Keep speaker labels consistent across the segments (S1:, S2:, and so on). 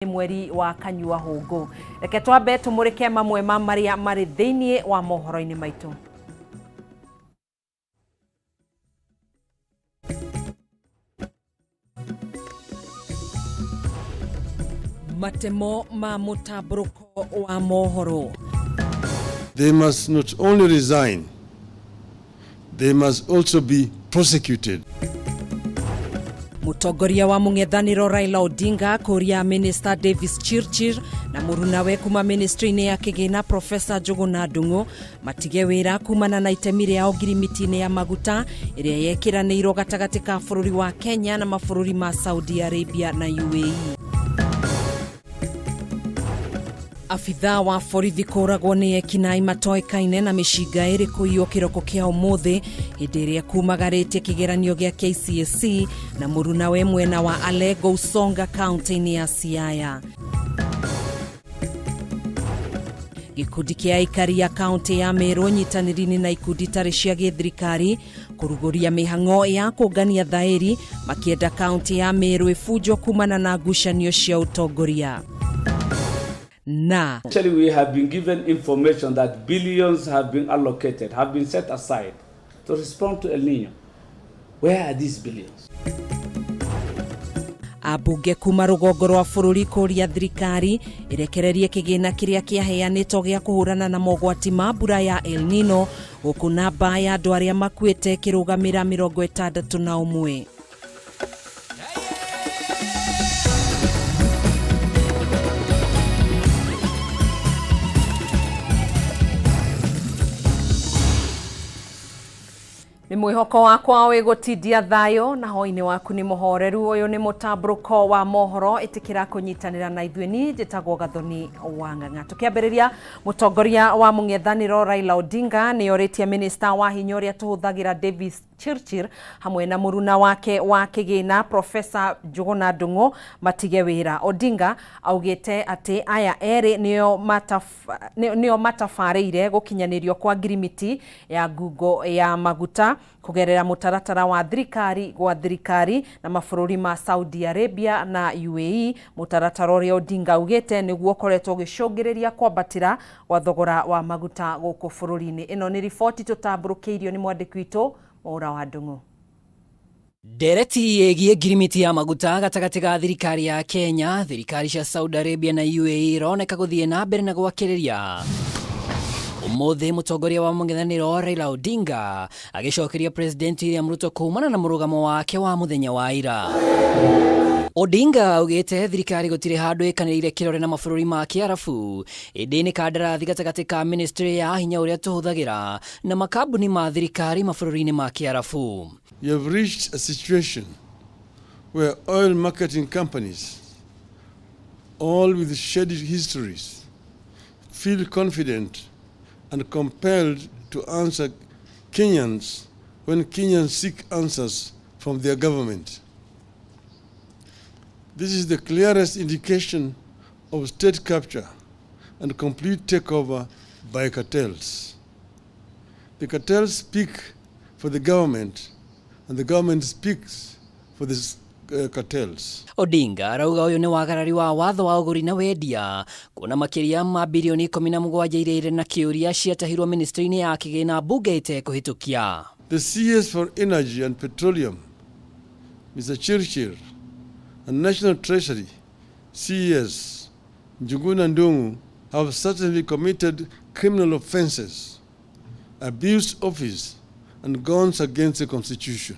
S1: mweri wa kanyua hungu. Reke twambe tumurike mamwe ma maria mari thiini wa mohoro-ini maitu. Matemo ma Mutamburuko wa Mohoro.
S2: They must not only resign, they must also be prosecuted.
S1: Mutongoria wa mung'ethaniro Raila Odinga kuria Minister Davis Chirchir na murunawe kuma ministry-ini ya kigina Professor Njuguna Ndung'u matige wira kumana na itemi riao ngirimiti-ini ya maguta iria yekiranirwo gatagati ka bururi wa Kenya na mabururi ma Saudi Arabia na UAE. Afitha wa borithi kũragwo nĩ ekinaĩ matoĩkaine na mĩcinga ĩrĩ kũiywo kĩroko kĩa ũmũthĩ hĩndĩ ĩrĩa kumagarĩtie kĩgeranio gĩa KCSE na mũrunawe mwena wa Alego Usonga kaunti-inĩ ya Siaya. Gikundi kĩa aikari ya kaunti ya Meru nyitanĩri-inĩ na ikundi tarĩ cia gĩthirikari kũrugũria mĩhang'o ya kũngania thaĩri makĩenda kaunti ya Meru ĩbunjwo kumana na ngucanio cia ũtongoria.
S3: Actually, we have been given information that billions have been allocated, have been set aside to respond to El Nino. Where are these billions?
S1: Abunge kuma rũgongo rwa bũrũri kũria thirikari irekererie kĩgĩna kĩrĩa kĩaheanĩtwo gĩa kũhũrana na mogwati ma mbura ya El Nino gũkũ namba ya andũ arĩa makuĩte kĩrũgamĩra 61. Ni mwihoko wakwa wigutidia thayo na hoini waku ni muhoreru. Uyu ni Mutamburuko wa Mohoro itikira kunyitanira na ithuĩ ni njitagwo Gathoni wa Ng'ang'a. Tukiambĩrĩria, mutongoria wa mung'ethanĩro Raila Odinga ni oritie minister wa hinya ũrĩa tuhuthagira Davis Chirchir hamwe na muruna wake wa kigina Professor Njuguna Ndung'u matige wira. Odinga augite ati aya eri nio matafarĩire gukinyanirio kwa ngirimiti ya ngungo ya maguta kugerera mutaratara wa thirikari gwa thirikari na mabũrũri ma Saudi Arabia na UAE. Mutaratara ũrĩa Odinga augite niguo koretwo gĩcũngĩrĩria kwambatĩra wa thogora wa maguta gũkũ bũrũri-inĩ. Ĩno nĩ riboti tutambũrũkĩirio nĩ mwandĩki witũ Mohoro wa Ndung'u.
S4: Dereti yegie ngirimiti ya maguta gatagati ga thirikari ya Kenya, thirikari cia Saudi Arabia na UAE ironeka gũthiĩ na mbere na gwakĩrĩria. Umuthi mutongoria wa mung'ethanĩro Raila Odinga agicokeria President William Ruto kumana na mũrũgamo wake wa muthenya wa ira. Odinga augite thirikari gũtirĩ handũ ĩkanĩrĩire kĩrore na mabũrũri ma Kiarabu ĩndĩ nĩ kandarathi gatagati ka ministry ya hinya ũrĩa tũhũthagĩra na makambuni ma thirikari mabũrũri-inĩ ma Kiarabu.
S2: You have reached a situation where oil marketing companies, all with shady histories, feel confident and compelled to answer Kenyans when Kenyans seek answers from their government. This is the clearest indication of state capture and complete takeover by cartels. The cartels speak for the government and the government speaks for the cartels.
S4: Odinga arauga uyu ni wagarari wa watho wa ũgũri na wendia kuona makĩria ma bilioni 17 iria irĩ na kĩũria ciatahirwo ministry-inĩ ya kĩgĩna mbunge itekũhĩtũkia.
S2: The CS for Energy and Petroleum, Mr. Chirchir, and National Treasury, CS Njuguna Ndung'u, have certainly committed criminal offenses, abused office, and gone against the Constitution.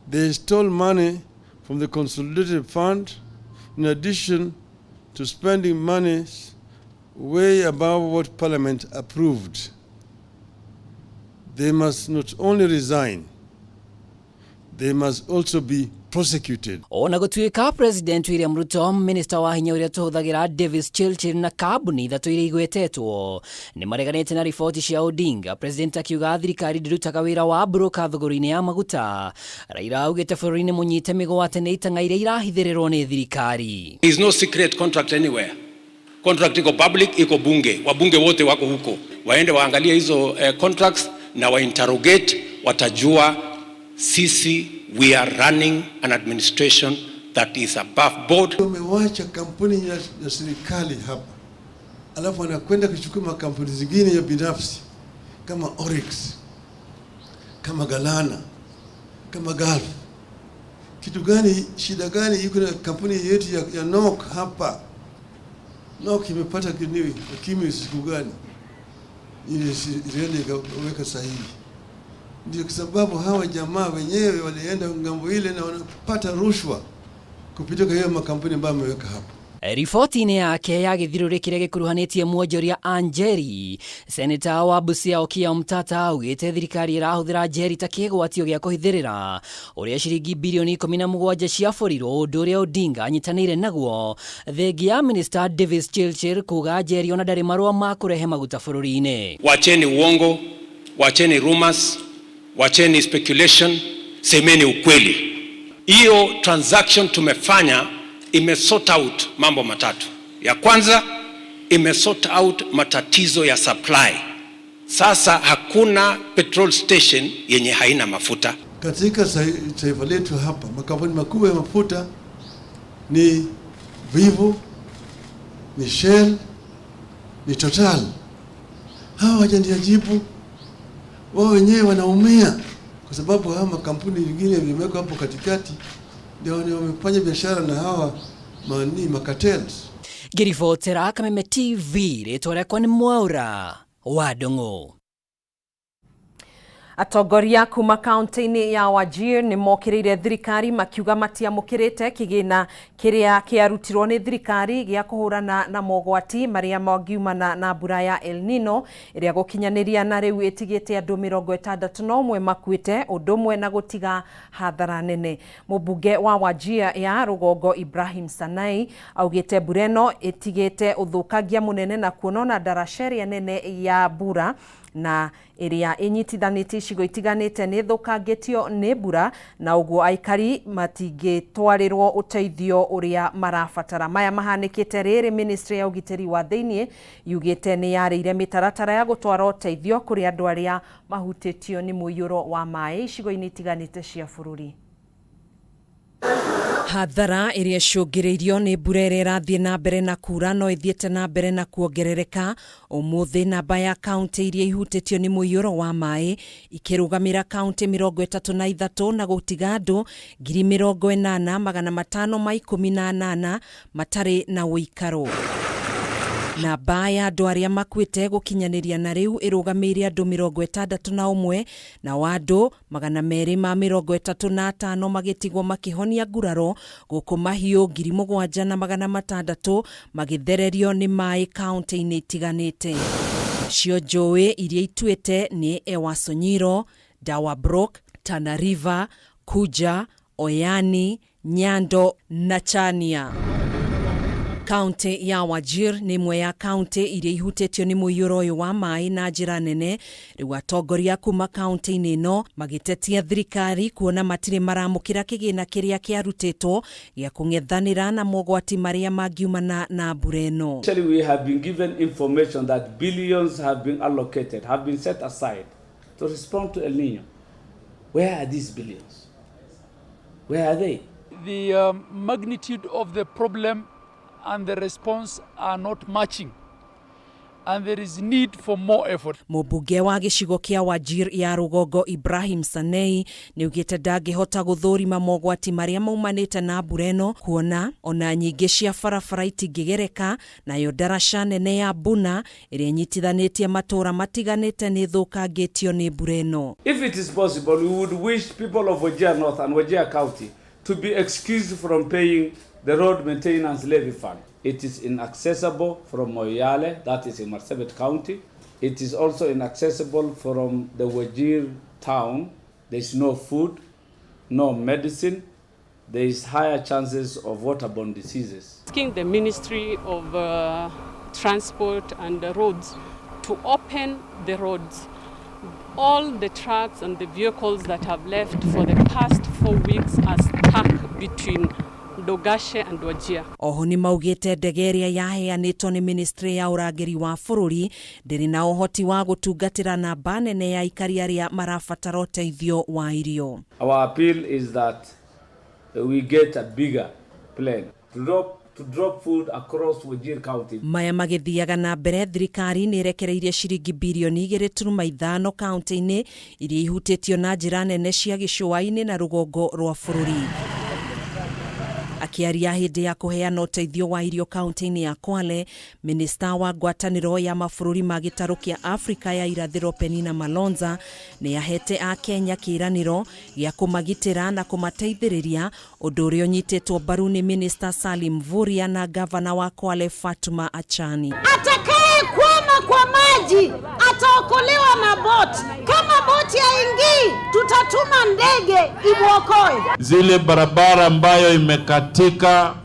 S2: They stole money from the Consolidated Fund in addition to spending money way above what Parliament approved. They must not only resign, they must also be prosecuted.
S4: Ona gũtuĩka President William Ruto, Minister wa hinya ũrĩa tũhũthagĩra Davis Chirchir na kambuni ithatũ iria igwetetwo nĩ mareganĩte na riboti cia Odinga, President akiuga thirikari ndĩrutaga wĩra wa broker thogori-inĩ ya maguta. Raila augĩte bũrũri-inĩ mũnyite mĩgwate nĩ itang'a iria irahithĩrĩrwo nĩ thirikari.
S5: There is no secret contract anywhere. Contract iko public, iko bunge. Wabunge wote wako huko. Waende waangalie hizo contracts na wainterrogate, watajua sisi we are running an administration that is above board.
S2: Wamewacha kampuni ya serikali hapa, alafu wanakwenda kuchukua makampuni zingine ya binafsi kama Oryx, kama Galana, kama Gulf. Kitu gani, shida gani yuko na kampuni yetu ya NOC hapa? NOC imepata kimi siku gani? Ili weka sahihi. Ndio kwa sababu hawa jamaa wenyewe walienda ngambo ile na wanapata rushwa kupitia hiyo makampuni ambayo wameweka hapa.
S4: Riboti-inĩ yake ya gĩthirũrĩ kĩrĩa gĩkuruhanĩtie muonjoria Anjeri, seneta wa Busia Okiya Omtata augĩte thirikari ĩrahũthĩra Njeri ta kĩgwatio gĩa kũhithĩrĩra ũrĩa ciringi bilioni 17 ciabũrirwo, ũndũ ũrĩa Odinga anyitanĩire naguo thengia ya Minister Davis Chilchir kuga Njeri ona ndarĩ marũa ma kũrehe maguta bũrũri-inĩ.
S5: Wacheni uongo, wacheni rumors, wacheni speculation, semeni ukweli. Hiyo transaction tumefanya imesort out mambo matatu. Ya kwanza, imesort out matatizo ya supply. Sasa hakuna petrol station yenye haina mafuta.
S2: Katika taifa letu hapa, makampuni makubwa ya mafuta ni Vivo, ni Shell, ni Total. Hawa hawajajibu, wao wenyewe wanaumia kwa sababu hawa makampuni mengine yamewekwa hapo katikati ndio wamefanya biashara na hawa makatels.
S4: Ngĩribotera Kameme TV, rĩtwa rĩakwa nĩ Mwaura wa Ndung'u.
S1: Atongoria kuma kaunti-inĩ ya Wajir nĩ mokĩrĩire thirikari makiuga matiamũkĩrĩte kĩgĩna kĩrĩa kĩarutirwo nĩ thirikari gĩa kũhũrana na mogwati marĩa mangiumana na mbura ya El Nino ĩrĩa gũkinyanĩria na rĩu ĩtigĩte andũ 61 makuĩte, ũndũ ũmwe na gũtiga hathara nene. Mũmbunge wa Wajir ya rũgongo Ibrahim Sanai augĩte mbura ĩno ĩtigĩte ũthũkangia mũnene na kuonona daraca nene ya mbura na ĩrĩa ĩnyitithanĩtie icigo itiganĩte nĩ thũkangĩtio nĩ mbura, na ũguo aikari matingĩtwarĩrwo ũteithio ũrĩa marabatara. Maya mahanĩkĩte rĩrĩ Ministry ya ũgitĩri wa thĩinĩ yugĩte nĩ yarĩire mĩtaratara ya gũtwara ũteithio kũrĩ andũ arĩa mahutĩtio nĩ mũiyũro wa maĩ icigo-inĩ itiganĩte cia bũrũri. Hathara ĩrĩa icũngĩrĩirio nĩ mbura ĩrĩa ĩrathiĩ na mbere na kura no ĩthiĩte na mbere na kuongerereka. Ũmũthĩ namba ya kaunti iria ihutĩtio nĩ mũiyũro wa maĩ ikĩrũgamĩra kaunti 33 na gũtiga andũ 80,518 matarĩ na ũikaro. Namba ya andũ arĩa makuĩte gũkinyanĩria na rĩu ĩrũgamĩire andũ 61 na andũ 235 magĩtigwo makĩhonia nguraro, gũkũ mahiũ 7,600 magĩthererio nĩ maĩ kaunti-inĩ itiganĩte. Cio njũĩ iria ituĩte nĩ Ewasonyiro, Dawabrok, Tana River, Kuja, Oyani, Nyando na Chania. Kaunti ya Wajir nĩ imwe ya kaunti iria ihutĩtio nĩ mũiyũro ũyũ wa maĩ na njĩra nene. Rĩu atongoria kuma kaunti-inĩ ĩno magĩtetia thirikari kuona matirĩ maramũkĩra kĩgĩna kĩrĩa kĩarutĩtwo gĩa kũng'ethanĩra na mogwati marĩa mangiumana na mbura ĩno.
S3: Actually, we have been given information that billions have been allocated, have been set aside to respond to El Nino. Where are these billions? Where are they?
S6: The magnitude of the problem and the response are not matching, and there is need for more effort.
S1: Mũmbunge wa gĩcigo kĩa Wajir ya rũgongo Ibrahim Sanei nĩugĩte ndangĩhota gũthũrima mogwati marĩa maumanĩte na mbura ĩno, kuona ona nyingĩ cia barabara itingĩgereka, nayo daraca nene ya Buna ĩrĩa nyitithanĩtie matũra matiganĩte nĩ thũkangĩtio nĩ mbura ĩno.
S3: If it is possible, we would wish people of Wajir North and Wajir County to be excused from paying the road maintenance levy fund. It is inaccessible from Moyale, that is in Marsabit County. It is also inaccessible from the Wajir town. There is no food, no medicine. There is higher chances of waterborne diseases.
S7: Asking the Ministry of Transport and Roads to open the roads. All the trucks and the vehicles that have left for the past 4 weeks are stuck between Dogashe and Wajir.
S1: Oho nĩ maugĩte ndege ĩrĩa yaheanĩtwo nĩ Ministry ya ũrangĩri wa bũrũri ndĩrĩ na ũhoti wa gũtungatĩra namba nene ya aikari arĩa marabatara ũteithio wa irio.
S3: Our appeal is that we get a bigger plane to drop food across Wajir County.
S1: Maya magithiaga na mbere, thirikari nĩ irekereirie ciringi bilioni 2.5 kaunti-inĩ iria ihutĩtio na njĩra nene cia gĩcũa-inĩ na rũgongo rwa bũrũri. Akiaria hĩndĩ ya kũheana ũteithio wa irio kaunti-inĩ ya Kwale, minista wa ngwatanĩro ya mabũrũri ma gĩtarũ kĩa Afrika ya irathĩro Penina Malonza nĩ ahete a Kenya kĩĩranĩro gĩa kũmagitĩra na kũmateithĩrĩria, ũndũ ũrĩa ũnyitĩtwo mbaru nĩ minista Salim Mvurya na gavana wa Kwale Fatuma Achani.
S8: Atakaye kwama kwa maji ataokolewa na boti. Kama boti haingii, tutatuma ndege imuokoe.
S9: Zile barabara ambayo imekatika,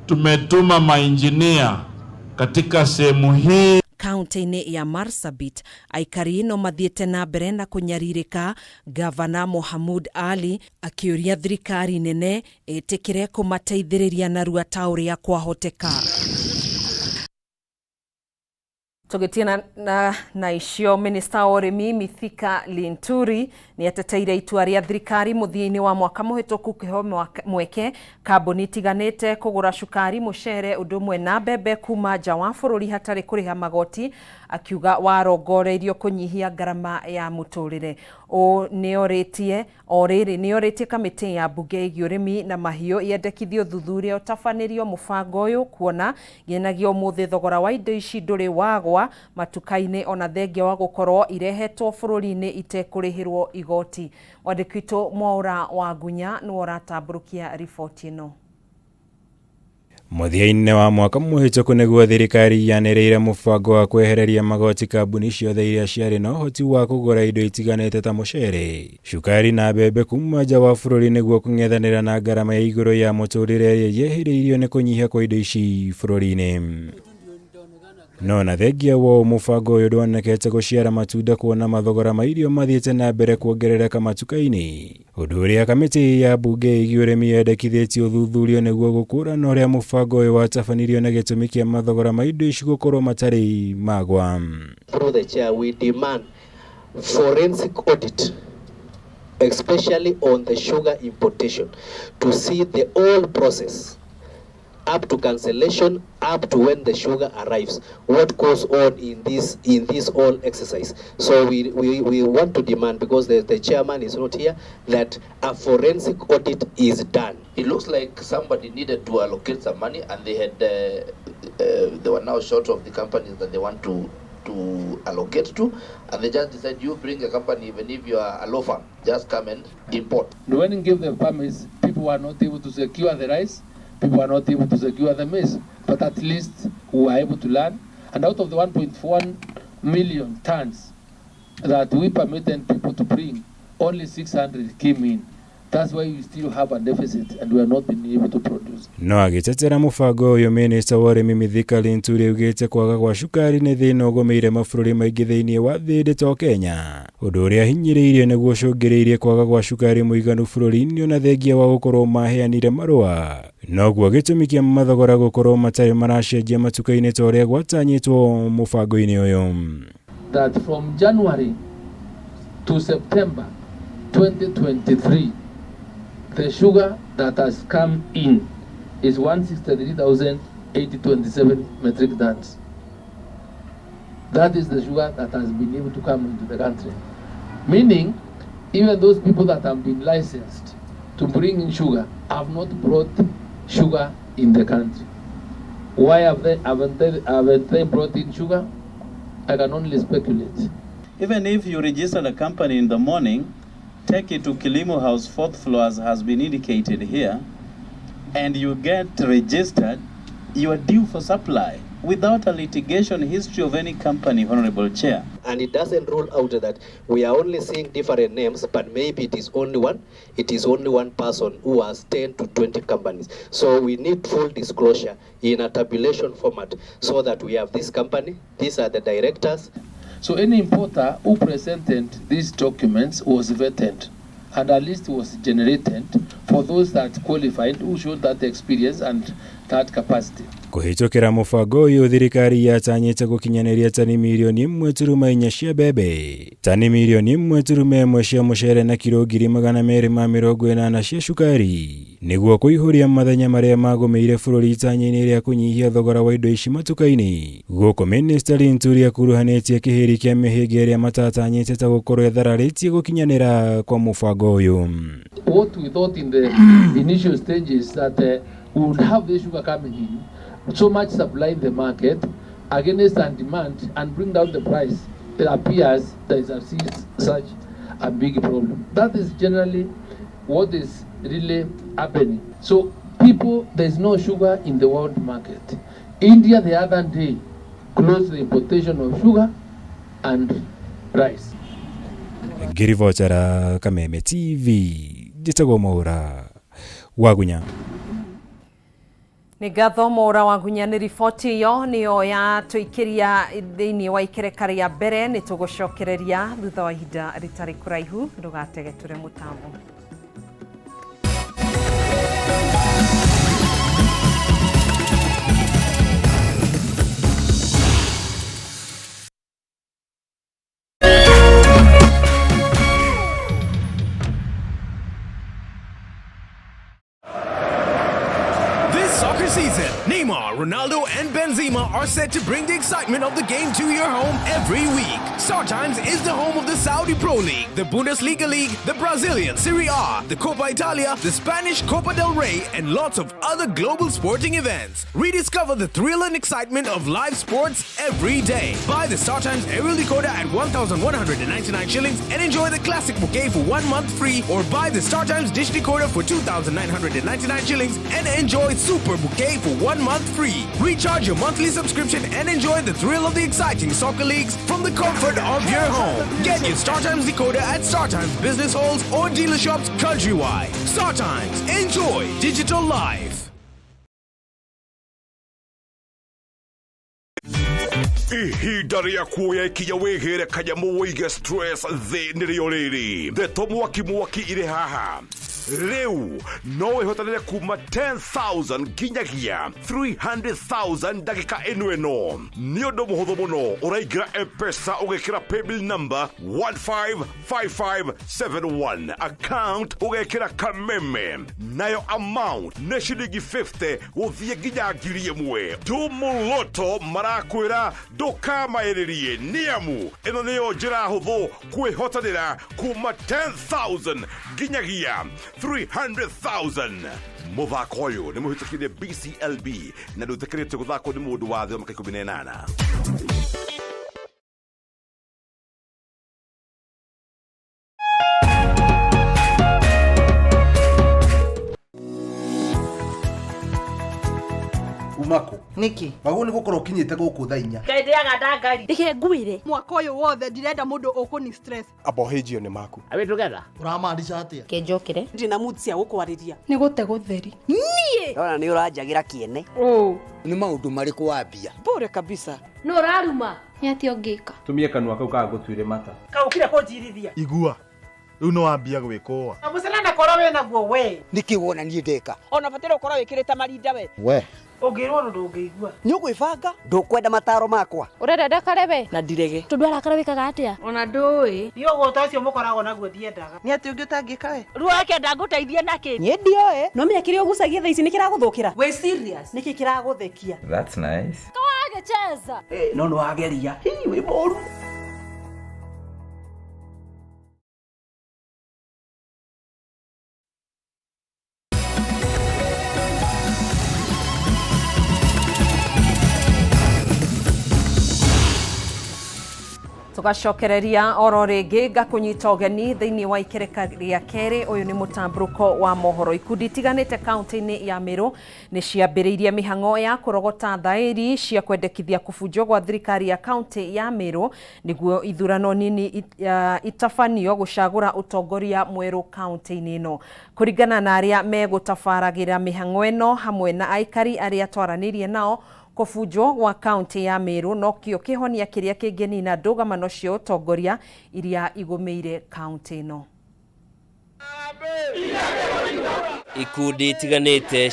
S9: tumetuma mainjinia katika sehemu hii.
S1: Kaunti-inĩ ya Marsabit, aikari no mathiĩte na mbere na kũnyarirĩka, gavana Mohamud Ali akĩũria thirikari nene ĩtĩkĩre kũmateithĩrĩria narua ta ũrĩa kwahoteka. Tugitia na icio, minista wa ũrĩmi Mithika Linturi nĩ ateteire itua rĩa thirikari mũthia-inĩ wa mwaka mũhĩtũku kũhe mweke kambuni itiganĩte kũgũra cukari, mũcere, ũndũ ũmwe na mbembe kuma nja wa bũrũri hatarĩ kũrĩha magoti, akiuga warongoreirio kũnyihia ngarama ya mũtũrĩre. Nĩ orĩtie kamĩtĩ ya mbunge ĩgiĩ ũrĩmi na mahiũ yendekithio thuthuria ũtabanĩrio mũbango ũyũ, kuona nginyagia ũmũthĩ thogora wa indo ici ndũrĩ wagwa matuka-inĩ ona thengia wa gũkorwo irehetwo bũrũri-inĩ itekũrĩhĩrwo igoti. Mwandĩki witũ Mwaura wa Ngunya nĩ ũratambũrũkia riboti ĩno.
S10: Mũthia-inĩ wa mwaka mũhĩtũku nĩguo thirikari yanĩrĩire mũbango wa kwehereria magoti kambuni ciothe iria ciarĩ na ũhoti wa kũgũra indo itiganĩte ta mũcere, cukari na mbembe kuma nja wa bũrũri nĩguo kũng'ethanĩra na ngarama ya igũrũ ya mũtũrĩre ĩrĩa yehĩrĩirio nĩ kũnyihia kwa indo ici bũrũri-inĩ. No na thengia wa mũbango ũyũ ndwonekete gũciara matunda, kuona mathogora ma irio mathiĩte na mbere kuongerereka matuka-inĩ, ũndũ ũrĩa kamĩtĩ ya mbunge ĩgiĩ ũrĩmi yendekithĩtie ũthuthurio nĩguo gũkũrana ũrĩa mũbango ũyũ watabanirio na gĩtũmi kĩa mathogora ma indo ici gũkorwo matarĩ magwa.
S11: Through the chair, we demand forensic audit, especially on the sugar importation, to see the whole process up to cancellation, up to when the sugar arrives, what goes on in this whole exercise. So we want to demand, because the chairman is not here, that a forensic audit is done.
S12: It looks like somebody needed to allocate some money, and they were now short of the companies that they want to allocate to, and they just decided, you bring a company, even if you are a law firm, just come and import.
S6: When you give the permits, people were not able to secure the rice, people are not able to secure the maize, but at least we were able to learn. And out of the 1.1 million tons that we permitted people to bring, only 600 came in. That's why we still have a deficit and we are not being able to produce.
S10: No agĩtetera mũbango ũyũ, minista wa ũrĩmi Mithika Linturi augĩte kwaga kwa cukari nĩ thĩna ũgũmĩire mabũrũri maingĩ thĩinĩ wa thĩ to Kenya, ũndũ ũrĩa hinyĩrĩirie nĩguo ũcũngĩrĩirie kwaga kwa cukari mũiganu bũrũri-inĩ ona thengia wa gũkorwo maheanire marũa, noguo gĩtũmi kĩa mathogora gũkorwo matarĩ maracenjia matuka-inĩ ta ũrĩa gwatanyĩtwo mũbango-inĩ ũyũ.
S6: That from January to September 2023, the sugar that has come in is 163,827 metric tons. That is the sugar that has been able to come into the country. Meaning, even those people that have been licensed to bring in sugar have not brought sugar in the country. Why haven't they brought in sugar? I can only speculate.
S13: Even if you register a company in the morning, take it to Kilimo House, 4th floor, as has been indicated here, and you get registered, you are due for supply without a litigation history of any company, Honorable Chair.
S11: And it doesn't rule out that we are only seeing different names, but maybe it is only one person who has 10 to 20 companies. So we need full disclosure in a tabulation format so that we have this company, these are the directors.
S6: So any importer who presented these documents was vetted, and a list was generated for those that qualified, who showed that experience and that capacity.
S10: Kũhĩtũkĩra mũbango ũyũ, thirikari yatanyĩte gũkinyanĩria tani milioni 1.4 cia mbembe, tani milioni 1.1 cia mũcere na kilo 280 cia cukari, niguo kuihuria mathenya maria magomeire bururi itanya-ini ria kunyihia thogora wa indo ici matuka-ini. Guko Minister Linturi akuruhanitie kihiri kia mihinga iria matatanyite ta gukorwo ethararitie gukinyanira kwa mubango uyu.
S6: What we thought in the initial stages that we would have the sugar coming in, so much supply in the market against and demand and bring down the price, it appears there is such a big problem. That is generally what is really happening. So people, there is no sugar in the world market. India the other day closed the importation of sugar and rice.
S10: Ngirivochara Kameme TV njitagwo Mohoro Wagunya.
S1: Nĩ ngatho Mohoro Wagunya nĩ riboti iyo niyo ya tũikiria thĩinĩ wa ikereka rĩa mbere nĩ tũgũcokereria thutha wa ihinda rĩtarĩ kũraihu ndũgatege ture mũtambo.
S14: Season. Neymar, Ronaldo, and Benzema are set to bring the excitement of the game to your home every week. StarTimes is the home of the Saudi Pro League, the Bundesliga League, the Brazilian Serie A, the Copa Italia, the Spanish Copa del Rey, and lots of other global sporting events. Rediscover the thrill and excitement of live sports every day. Buy the StarTimes aerial decoder at 1,199 shillings and enjoy the classic bouquet for 1 month free, or buy the StarTimes dish decoder for 2,999 shillings and enjoy Super Bouquet for 1 month free. Recharge your monthly subscription and enjoy the thrill of the exciting soccer leagues from the comfort of your home. Get your StarTimes decoder at StarTimes business halls or dealer shops countrywide. StarTimes. Enjoy digital life.
S15: Ihinda rĩa kuoya ikinya wĩgĩre kanyamu wĩige stress thĩ nĩrĩo rĩrĩ. Ndeto mwaki irĩ haha. Rĩu no wĩhotanĩre kuma 10,000 nginyagia 300,000 ndagĩka ĩno. Nĩ ũndũ mũhũthũ mũno, ũraingĩra M-Pesa ũgekĩra paybill number 155571, account ũgekĩra Kameme, nayo amount nĩ ciringi 50 gũthiĩ nginya 1,000. Tumuloto marakwĩra ndũkamaĩrĩrie nĩamu ĩno nĩyo njĩra hũthũ kwĩhotanĩra kuma 10,000 nginyagia 300,000. Mũthako ũyũ nĩ mũhĩtũkĩire BCLB na ndũtĩkĩrĩtio gũthakwo nĩ mũndũ wa thĩ wa mĩaka 18.
S16: Umako niki wagu ni gukoro kinyite guku thainya
S8: Ngendeaga ndangari
S17: Reke ngwire mwaka uyu wothe ndirenda mundu ukuni stress
S16: abohejio ni maku
S8: awe together
S16: uramaanisha atia
S17: kenjokere
S8: ndina mutsi ya gukwariria
S17: ni gute gutheri nie
S8: ona ni uranjagira kiene
S16: ni maundu mariku wambia
S8: bure kabisa
S17: no raruma ni ati ongika
S18: tumie kanua kau ka gutwire mata
S8: kaukire kunjirithia
S16: igua riu no wambia gwikoa
S8: amusana na kora we naguo we
S16: niki wona nie ndeka
S8: ona fatira ukora wikirite marinda we ongirwo ndungigua
S16: ni ugwibanga ndukwenda mataro makwa
S17: urenda ndakarebe
S8: na ndirege
S17: tundu arakarabe atia ona ndui
S8: iyo gota ucio mukorago naguo ndiendaga ni ati ungi utangika we
S17: ruake ndaguteithie naki
S8: ni ndioe no menya kiri ugucagia thaa ici ni kiraguthukira we serious niki kiraguthekia
S18: that's nice
S17: toage cheza
S8: no no ageria we moru
S1: tugacokereria oro ringi ngakunyita ugeni thiini wa ikereka ria keri. Uyu ni Mutamburuko wa Mohoro. Ikundi tiganite kaunti-ini ya Meru ni ciambiriirie mihango ya kurogota thairi cia kwendekithia kubunjwo gwa thirikari ya kaunti ya Meru niguo ithurano nini itafanio gucagura utongoria mweru kaunti-ini ino. Kuringana na aria megutafaragira mihango ino hamwe na aikari aria twaranirie nao, kufunjwo gwa kaunti ya Meru no kio kihonia kiria kingeni na ndũgamano cia utongoria iria igumeire kaunti ino.
S19: Ikundi tiganite